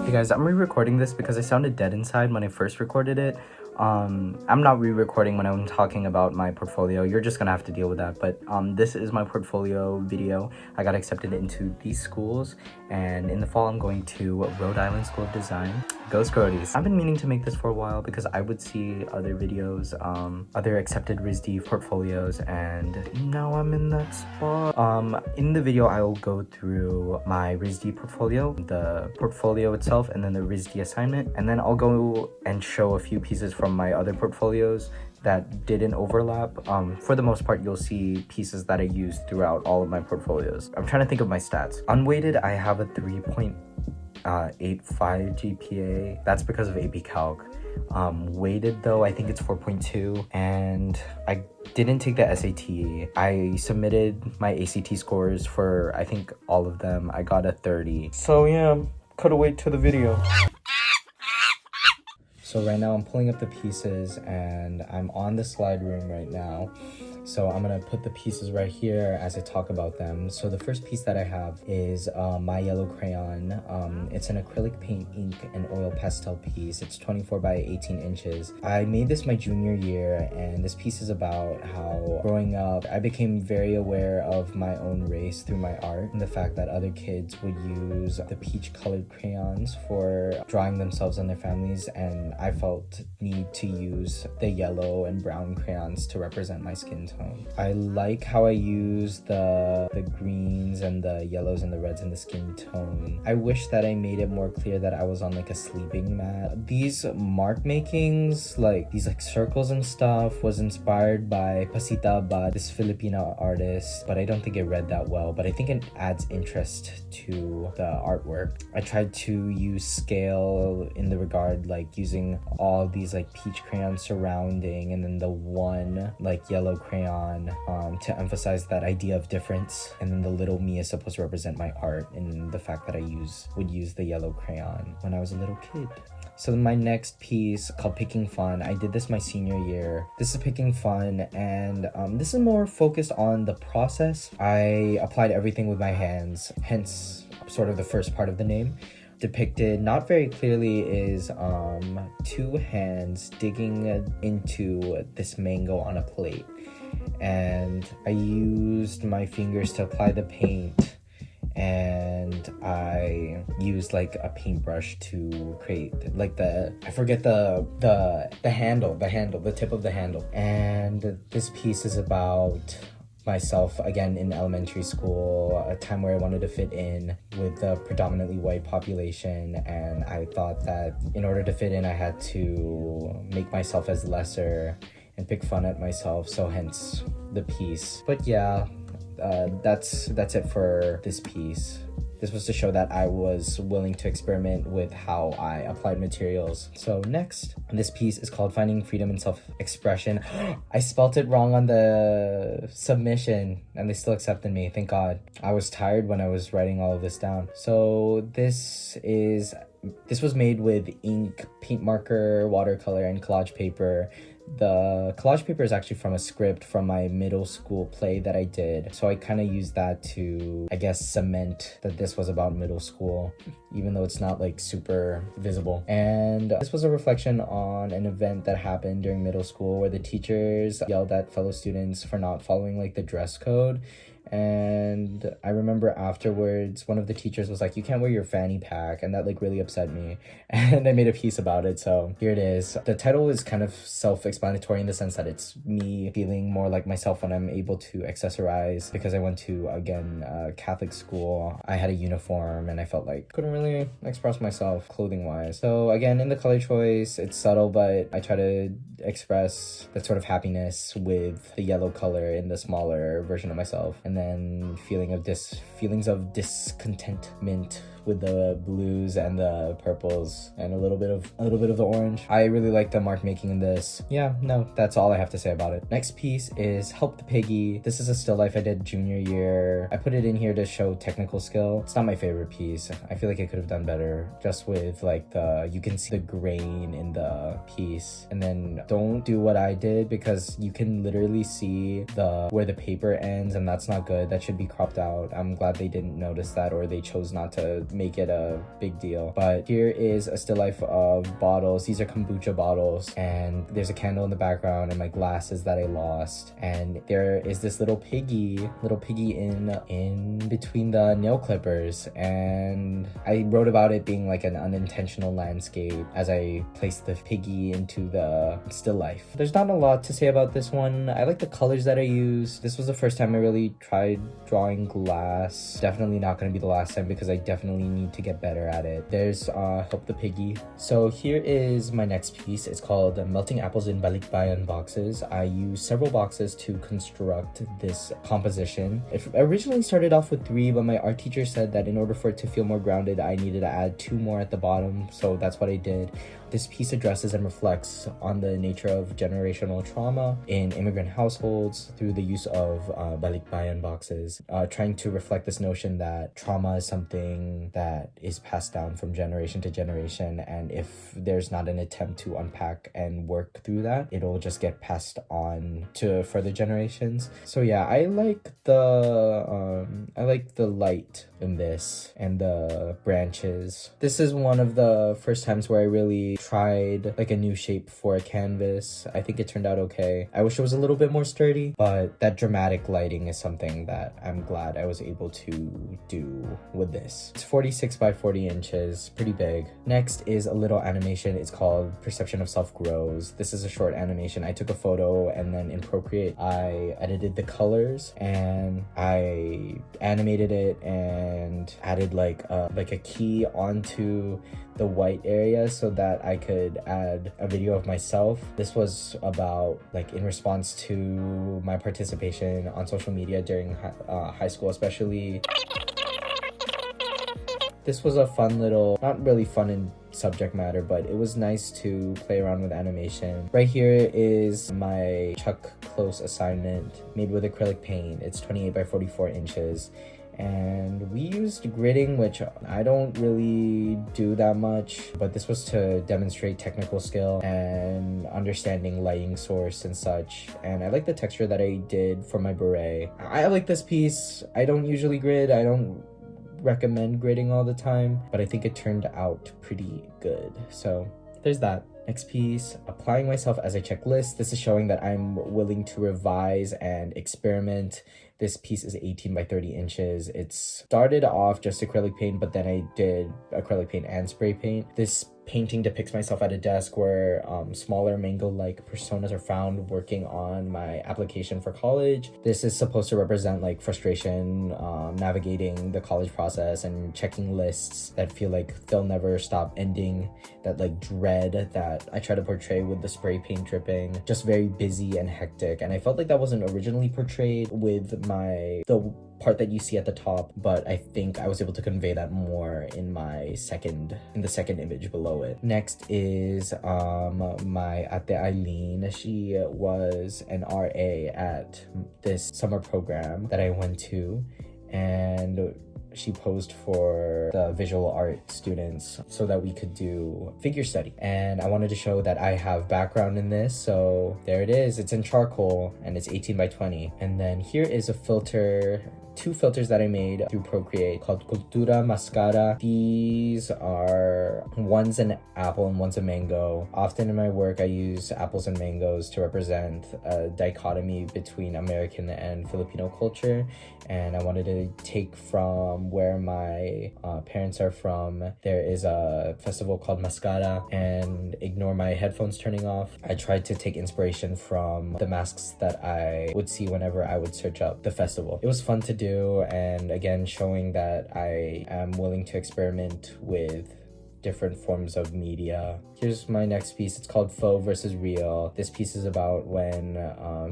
Hey guys, I'm re-recording this because I sounded dead inside when I first recorded it. I'm not re-recording when I'm talking about my portfolio. You're just gonna have to deal with that. But this is my portfolio video. I got accepted into these schools, and in the fall I'm going to Rhode Island School of Design. Go Scroties. I've been meaning to make this for a while because I would see other videos, other accepted RISD portfolios, and now I'm in that spot. In the video I will go through my RISD portfolio, the portfolio itself, and then the RISD assignment, and then I'll go and show a few pieces from my other portfolios that didn't overlap. For the most part, you'll see pieces that I used throughout all of my portfolios. I'm trying to think of my stats. Unweighted, I have a 3.85 GPA. That's because of AP Calc. Weighted though, I think it's 4.2, and I didn't take the SAT. I submitted my ACT scores for, I think, all of them. I got a 30. So yeah, cut away to the video. So right now I'm pulling up the pieces and I'm on the slide room right now. So I'm gonna put the pieces right here as I talk about them. So the first piece that I have is my yellow crayon. It's an acrylic paint, ink, and oil pastel piece. It's 24 by 18 inches. I made this my junior year, and this piece is about how growing up, I became very aware of my own race through my art, and the fact that other kids would use the peach colored crayons for drawing themselves and their families, and I felt need to use the yellow and brown crayons to represent my skin tone. I like how I use the greens and the yellows and the reds in the skin tone. I wish that I made it more clear that I was on like a sleeping mat. These mark makings, like these like circles and stuff, was inspired by Pasita Abad, this Filipino artist, but I don't think it read that well, but I think it adds interest to the artwork. I tried to use scale in the regard like using all these like peach crayons surrounding, and then the one like yellow crayon to emphasize that idea of difference, and then the little me is supposed to represent my art and the fact that I would use the yellow crayon when I was a little kid. So my next piece, called Picking Fun, I did this my senior year. This is Picking Fun, and this is more focused on the process. I applied everything with my hands, hence sort of the first part of the name. Depicted not very clearly is two hands digging into this mango on a plate, and I used my fingers to apply the paint, and I used like a paintbrush to create like I forget the tip of the handle. And this piece is about myself again in elementary school, a time where I wanted to fit in with the predominantly white population, and I thought that in order to fit in I had to make myself as lesser and pick fun at myself, so hence the piece. But yeah, that's it for this piece. This was to show that I was willing to experiment with how I applied materials. So next, this piece is called Finding Freedom in Self-Expression. I spelt it wrong on the submission, and they still accepted me, thank God. I was tired when I was writing all of this down. So this was made with ink, paint marker, watercolor, and collage paper. The collage paper is actually from a script from my middle school play that I did. So I kind of used that to, I guess, cement that this was about middle school, even though it's not like super visible. And this was a reflection on an event that happened during middle school where the teachers yelled at fellow students for not following like the dress code. And I remember afterwards, one of the teachers was like, "You can't wear your fanny pack," and that like really upset me, and I made a piece about it. So here it is. The title is kind of self-explanatory in the sense that it's me feeling more like myself when I'm able to accessorize, because I went to, again, Catholic school. I had a uniform and I felt like couldn't really express myself clothing wise. So again, in the color choice, it's subtle, but I try to express that sort of happiness with the yellow color in the smaller version of myself, and then feelings of discontentment with the blues and the purples and a little bit of the orange. I really like the mark making in this. Yeah, no, that's all I have to say about it. Next piece is Help the Piggy. This is a still life I did junior year. I put it in here to show technical skill. It's not my favorite piece. I feel like I could have done better just with like you can see the grain in the piece. And then don't do what I did, because you can literally see where the paper ends, and that's not good. That should be cropped out. I'm glad they didn't notice that, or they chose not to make it a big deal. But here is a still life of bottles. These are kombucha bottles, and there's a candle in the background and my glasses that I lost. And there is this little piggy in between the nail clippers, and I wrote about it being like an unintentional landscape as I placed the piggy into the still life. There's not a lot to say about this one. I like the colors that I use. This was the first time I really tried drawing glass. Definitely not going to be the last time because I definitely need to get better at it. There's Help the Piggy. So here is my next piece. It's called Melting Apples in Balikbayan boxes. I used several boxes to construct this composition. It originally started off with 3, but my art teacher said that in order for it to feel more grounded, I needed to add 2 more at the bottom. So that's what I did. This piece addresses and reflects on the nature of generational trauma in immigrant households through the use of Balikbayan boxes, trying to reflect this notion that trauma is something that is passed down from generation to generation, and if there's not an attempt to unpack and work through that, it'll just get passed on to further generations. So yeah, I like the light in this and the branches. This is one of the first times where I really tried like a new shape for a canvas. I think it turned out okay. I wish it was a little bit more sturdy, but that dramatic lighting is something that I'm glad I was able to do with this. It's 46 by 40 inches, pretty big. Next is a little animation. It's called Perception of Self Grows. This is a short animation. I took a photo and then in Procreate, I edited the colors and I animated it and added like a key onto the white area so that I could add a video of myself. This was about like in response to my participation on social media during high school, especially. This was a fun little, not really fun in subject matter, but it was nice to play around with animation. Right here is my Chuck Close assignment made with acrylic paint. It's 28 by 44 inches. And we used gridding, which I don't really do that much, but this was to demonstrate technical skill and understanding lighting source and such. And I like the texture that I did for my beret. I like this piece. I don't usually grid. I don't recommend gridding all the time, but I think it turned out pretty good. So there's that. Next piece, applying myself as a checklist. This is showing that I'm willing to revise and experiment. This piece is 18 by 30 inches. It started off just acrylic paint, but then I did acrylic paint and spray paint. This painting depicts myself at a desk where smaller mango-like personas are found working on my application for college. This is supposed to represent like frustration, navigating the college process and checking lists that feel like they'll never stop ending, that like dread that I try to portray with the spray paint dripping, just very busy and hectic. And I felt like that wasn't originally portrayed with the part that you see at the top, but I think I was able to convey that more in the second image below it. Next is my ate Aileen. She was an RA at this summer program that I went to, and she posed for the visual art students so that we could do figure study. And I wanted to show that I have background in this, so there it is. It's in charcoal and it's 18 by 20. And then here is a filter, 2 filters that I made through Procreate called Kultura, Masskara. These are, one's an apple and one's a mango. Often in my work, I use apples and mangoes to represent a dichotomy between American and Filipino culture. And I wanted to take from where my parents are from. There is a festival called Masskara, and ignore my headphones turning off. I tried to take inspiration from the masks that I would see whenever I would search up the festival. It was fun to do, and again, showing that I am willing to experiment with different forms of media. Here's my next piece. It's called Faux versus Real. This piece is about when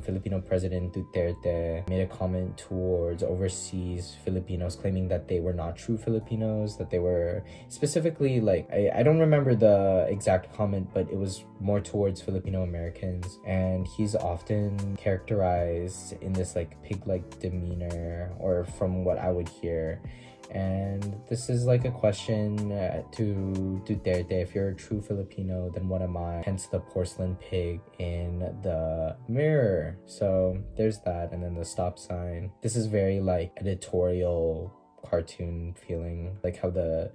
Filipino President Duterte made a comment towards overseas Filipinos, claiming that they were not true Filipinos, that they were specifically like, I don't remember the exact comment, but it was more towards Filipino Americans. And he's often characterized in this like pig-like demeanor, or from what I would hear. And this is like a question to Duterte: if you're a true Filipino, then what am I? Hence the porcelain pig in the mirror. So there's that, and then the stop sign. This is very like editorial cartoon feeling. Like how the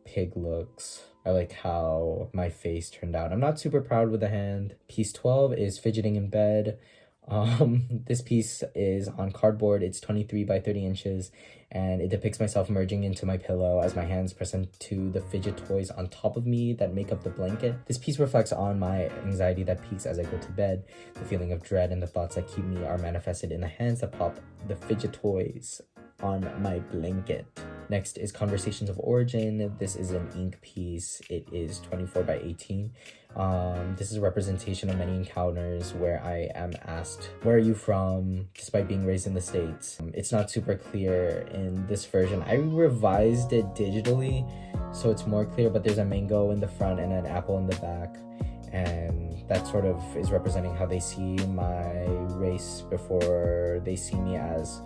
pig looks. I like how my face turned out. I'm not super proud with the hand. Piece 12 is Fidgeting in Bed. This piece is on cardboard. It's 23 by 30 inches, and it depicts myself merging into my pillow as my hands press into the fidget toys on top of me that make up the blanket. This piece reflects on my anxiety that peaks as I go to bed. The feeling of dread and the thoughts that keep me are manifested in the hands that pop the fidget toys on my blanket. Next is Conversations of Origin. This is an ink piece. It is 24 by 18. This is a representation of many encounters where I am asked, where are you from, despite being raised in the States. It's not super clear in this version. I revised it digitally, so it's more clear, but there's a mango in the front and an apple in the back. And that sort of is representing how they see my race before they see me as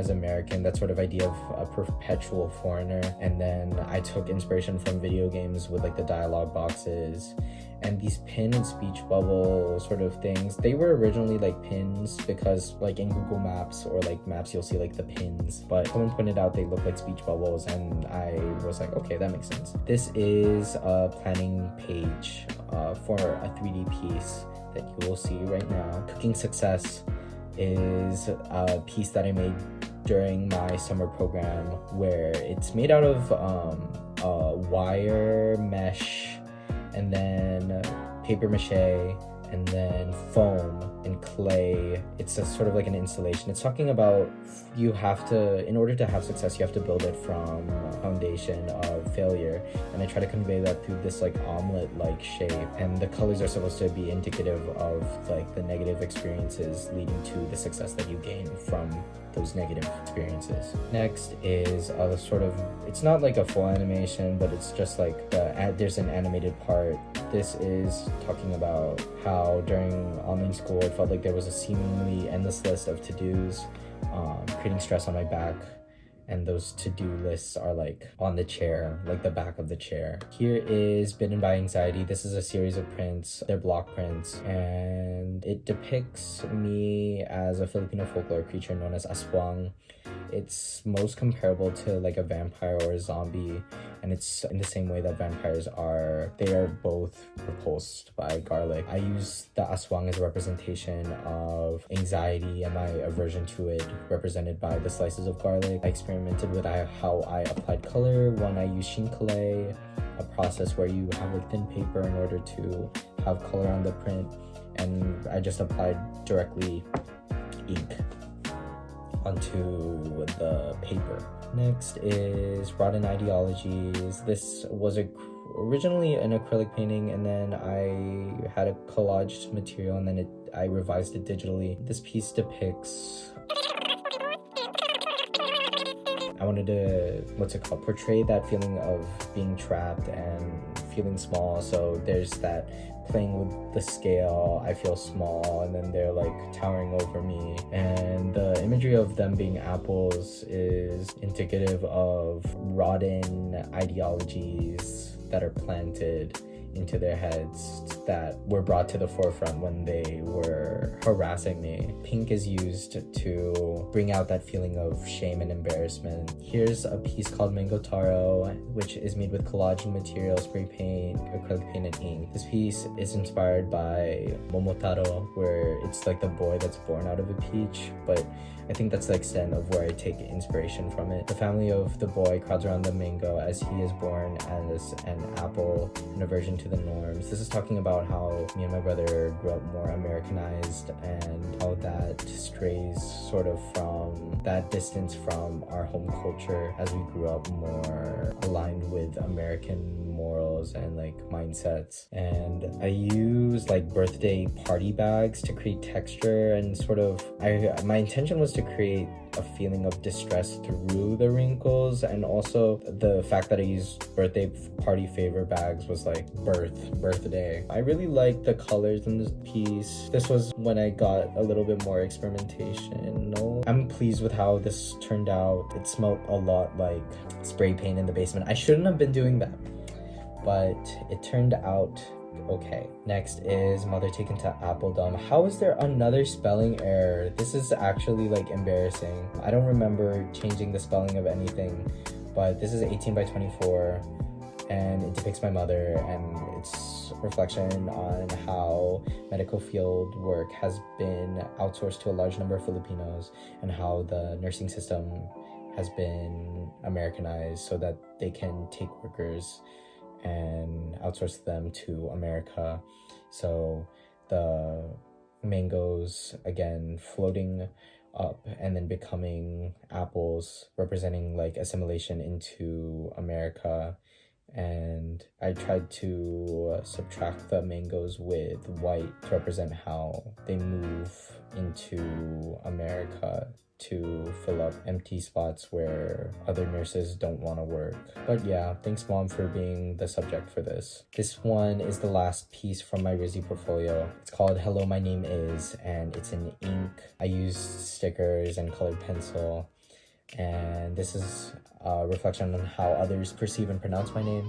American, that sort of idea of a perpetual foreigner. And then I took inspiration from video games with like the dialogue boxes and these pin and speech bubble sort of things. They were originally like pins because like in Google Maps or like maps you'll see like the pins, but someone pointed out they look like speech bubbles and I was like, okay, that makes sense. This is a planning page for a 3D piece that you will see right now. Cooking Success is a piece that I made during my summer program where it's made out of wire mesh and then paper mache and then foam and clay. It's a sort of like an installation. It's talking about you have to, in order to have success, you have to build it from a foundation of failure. And I try to convey that through this like omelet-like shape. And the colors are supposed to be indicative of like the negative experiences leading to the success that you gain from those negative experiences. Next is a sort of, it's not like a full animation, but it's just like there's an animated part. This is talking about how during online school it felt like there was a seemingly endless list of to-dos, creating stress on my back. And those to-do lists are like on the chair, like the back of the chair. Here is Bitten By Anxiety. This is a series of prints. They're block prints. And it depicts me as a Filipino folklore creature known as aswang. It's most comparable to like a vampire or a zombie. And it's in the same way that vampires are. They are both repulsed by garlic. I use the aswang as a representation of anxiety and my aversion to it, represented by the slices of garlic. I experimented with how I applied color. One, I used Shinkale, a process where you have like thin paper in order to have color on the print. And I just applied directly ink onto the paper. Next is Rotten Ideologies. This was originally an acrylic painting, and then I had a collaged material, and then I revised it digitally. This piece depicts, I wanted to, portray that feeling of being trapped and feeling small. So there's that playing with the scale, I feel small, and then they're like towering over me. And the imagery of them being apples is indicative of rotten ideologies that are planted into their heads that were brought to the forefront when they were harassing me. Pink is used to bring out that feeling of shame and embarrassment. Here's a piece called Mangotaro, which is made with collaging material, spray paint, acrylic paint, and ink. This piece is inspired by Momotaro, where it's like the boy that's born out of a peach, but I think that's the extent of where I take inspiration from it. The family of the boy crowds around the mango as he is born as an apple, an aversion to the norms. This is talking about how me and my brother grew up more Americanized and how that strays sort of from that distance from our home culture as we grew up more aligned with American morals and like mindsets. And I use like birthday party bags to create texture and sort of, my intention was to create a feeling of distress through the wrinkles, and also the fact that I used birthday party favor bags was like birthday. I really like the colors in this piece. This was when I got a little bit more experimentation. I'm pleased with how this turned out. It smelled a lot like spray paint in the basement. I shouldn't have been doing that, but it turned out okay. Next is mother taken to Appledom. How is there another spelling error? This is actually like embarrassing. I don't remember changing the spelling of anything, but this is 18 by 24 and it depicts my mother, and it's a reflection on how medical field work has been outsourced to a large number of Filipinos, and how the nursing system has been Americanized so that they can take workers and outsource them to America. So the mangoes, again, floating up and then becoming apples, representing like assimilation into America. And I tried to subtract the mangoes with white to represent how they move into America to fill up empty spots where other nurses don't want to work. But yeah, thanks mom for being the subject for this. This one is the last piece from my RISD portfolio. It's called Hello, My Name Is, and it's in ink. I used stickers and colored pencil, and this is a reflection on how others perceive and pronounce my name,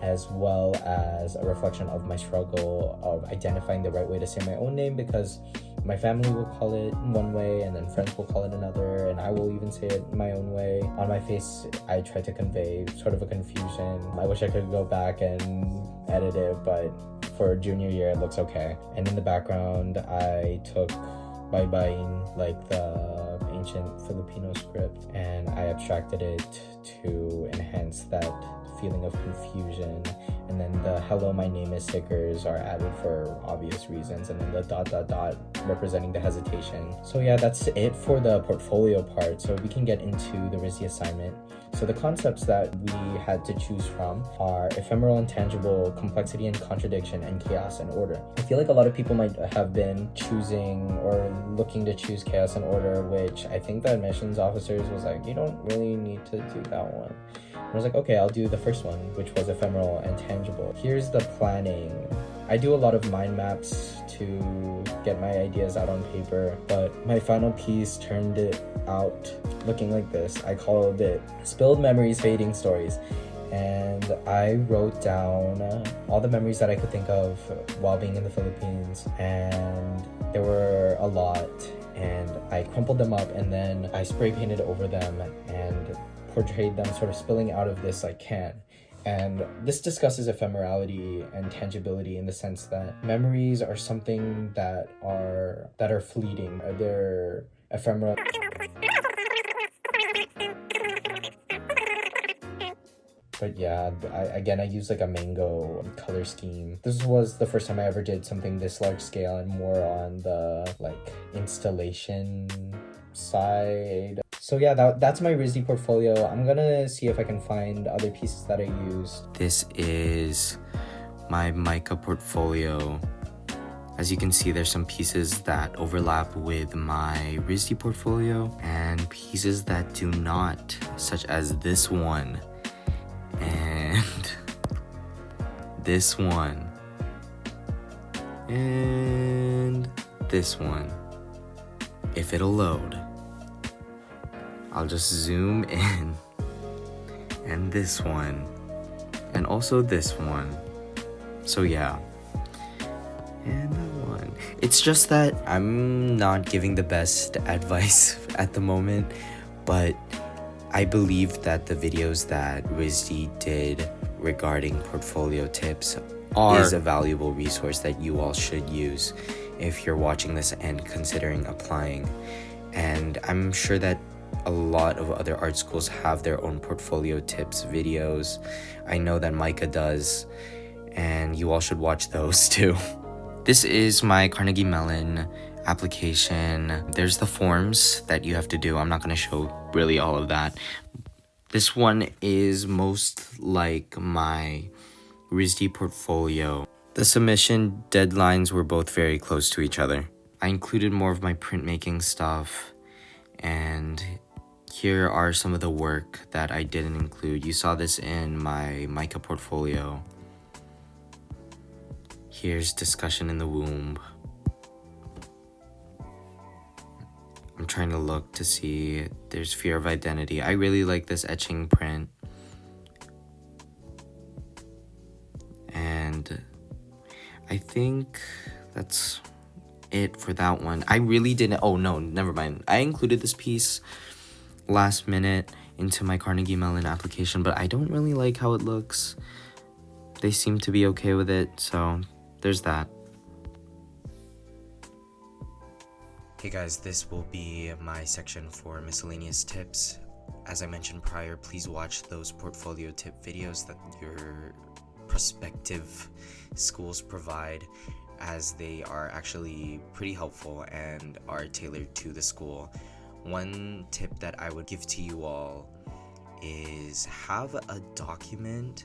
as well as a reflection of my struggle of identifying the right way to say my own name, because my family will call it one way and then friends will call it another, and I will even say it my own way. On my face, I try to convey sort of a confusion. I wish I could go back and edit it, but for junior year it looks okay. And in the background, I took Balikbayan, like the ancient Filipino script, and I abstracted it to enhance that feeling of confusion. And then the hello, my name is stickers are added for obvious reasons, and then the ... representing the hesitation. So yeah, that's it for the portfolio part. So we can get into the RISD assignment. So the concepts that we had to choose from are ephemeral and tangible, complexity and contradiction, and chaos and order. I feel like a lot of people might have been choosing or looking to choose chaos and order, which I think the admissions officers was like, you don't really need to do that one. And I was like, okay, I'll do the first one, which was ephemeral and tangible. Here's the planning. I do a lot of mind maps to get my ideas out on paper, but my final piece turned it out looking like this. I called it Spilled Memories, Fading Stories. And I wrote down all the memories that I could think of while being in the Philippines, and there were a lot, and I crumpled them up and then I spray painted over them and portrayed them sort of spilling out of this like can. And this discusses ephemerality and tangibility in the sense that memories are something that are fleeting. They're ephemeral. But yeah, I use like a mango color scheme. This was the first time I ever did something this large scale and more on the like installation side. So yeah, that's my RISD portfolio. I'm gonna see if I can find other pieces that I used. This is my MICA portfolio. As you can see, there's some pieces that overlap with my RISD portfolio and pieces that do not, such as this one and this one and this one. If it'll load, I'll just zoom in, and this one, and also this one. So yeah, and that one. It's just that I'm not giving the best advice at the moment, but I believe that the videos that RISD did regarding portfolio tips is a valuable resource that you all should use if you're watching this and considering applying. And I'm sure that a lot of other art schools have their own portfolio tips videos. I know that MICA does, and you all should watch those too. This is my Carnegie Mellon application. There's the forms that you have to do. I'm not going to show really all of that. This one is most like my RISD portfolio. The submission deadlines were both very close to each other. I included more of my printmaking stuff, and here are some of the work that I didn't include. You saw this in my MICA portfolio. Here's discussion in the womb. I'm trying to look to see. There's fear of identity. I really like this etching print. And I think that's it for that one. I really didn't. Oh no, never mind. I included this piece last minute into my Carnegie Mellon application, but I don't really like how it looks. They seem to be okay with it, so there's that. Hey guys, this will be my section for miscellaneous tips. As I mentioned prior, please watch those portfolio tip videos that your prospective schools provide, as they are actually pretty helpful and are tailored to the school. One tip that I would give to you all is have a document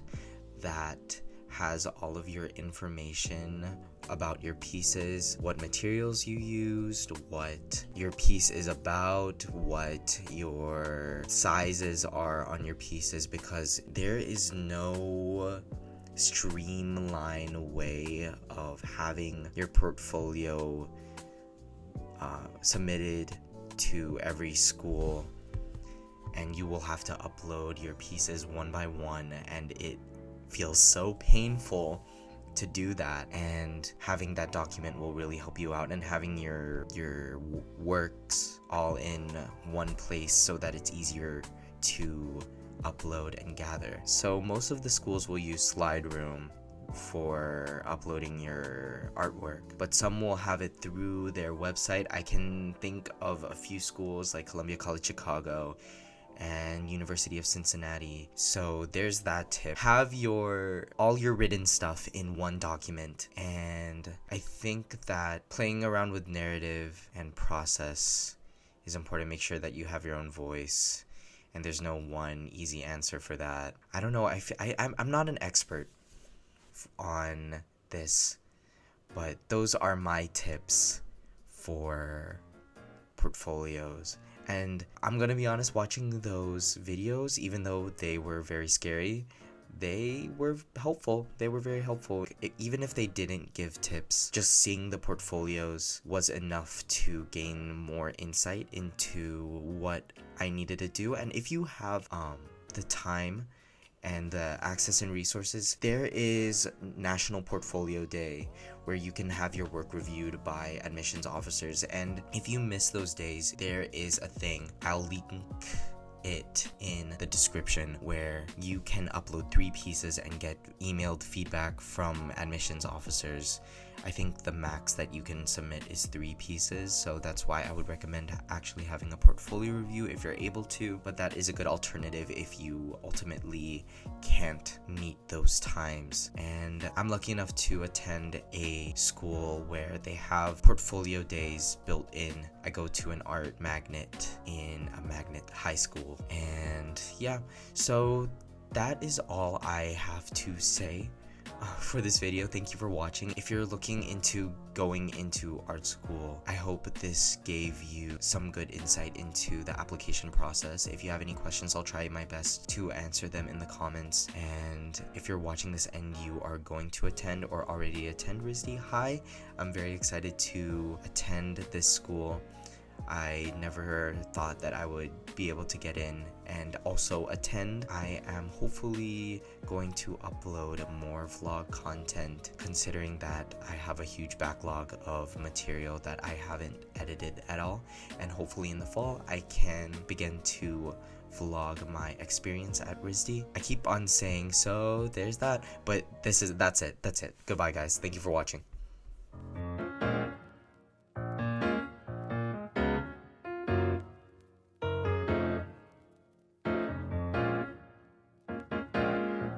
that has all of your information about your pieces, what materials you used, what your piece is about, what your sizes are on your pieces, because there is no streamlined way of having your portfolio submitted to every school, and you will have to upload your pieces one by one, and it feels so painful to do that. And having that document will really help you out, and having your works all in one place so that it's easier to upload and gather. So most of the schools will use SlideRoom for uploading your artwork, but some will have it through their website. I can think of a few schools like Columbia College Chicago and University of Cincinnati. So there's that tip. Have all your written stuff in one document. And I think that playing around with narrative and process is important. Make sure that you have your own voice, and there's no one easy answer for that. I don't know, I'm not an expert on this, but those are my tips for portfolios. And I'm gonna be honest, watching those videos, even though they were very scary, they were helpful. They were very helpful. Even if they didn't give tips, just seeing the portfolios was enough to gain more insight into what I needed to do. And if you have the time and the access and resources, there is National Portfolio Day, where you can have your work reviewed by admissions officers. And if you miss those days, there is a thing, I'll link it in the description, where you can upload 3 pieces and get emailed feedback from admissions officers. I think the max that you can submit is 3 pieces, so that's why I would recommend actually having a portfolio review if you're able to, but that is a good alternative if you ultimately can't meet those times. And I'm lucky enough to attend a school where they have portfolio days built in. I go to an art magnet in a magnet high school, and yeah, so that is all I have to say for this video. Thank you for watching. If you're looking into going into art school, I hope this gave you some good insight into the application process. If you have any questions, I'll try my best to answer them in the comments. And if you're watching this and you are going to attend or already attend RISD, hi, I'm very excited to attend this school. I never thought that I would be able to get in and also attend. I am hopefully going to upload more vlog content, considering that I have a huge backlog of material that I haven't edited at all. And hopefully in the fall, I can begin to vlog my experience at RISD. I keep on saying, so there's that, but that's it. Goodbye guys. Thank you for watching.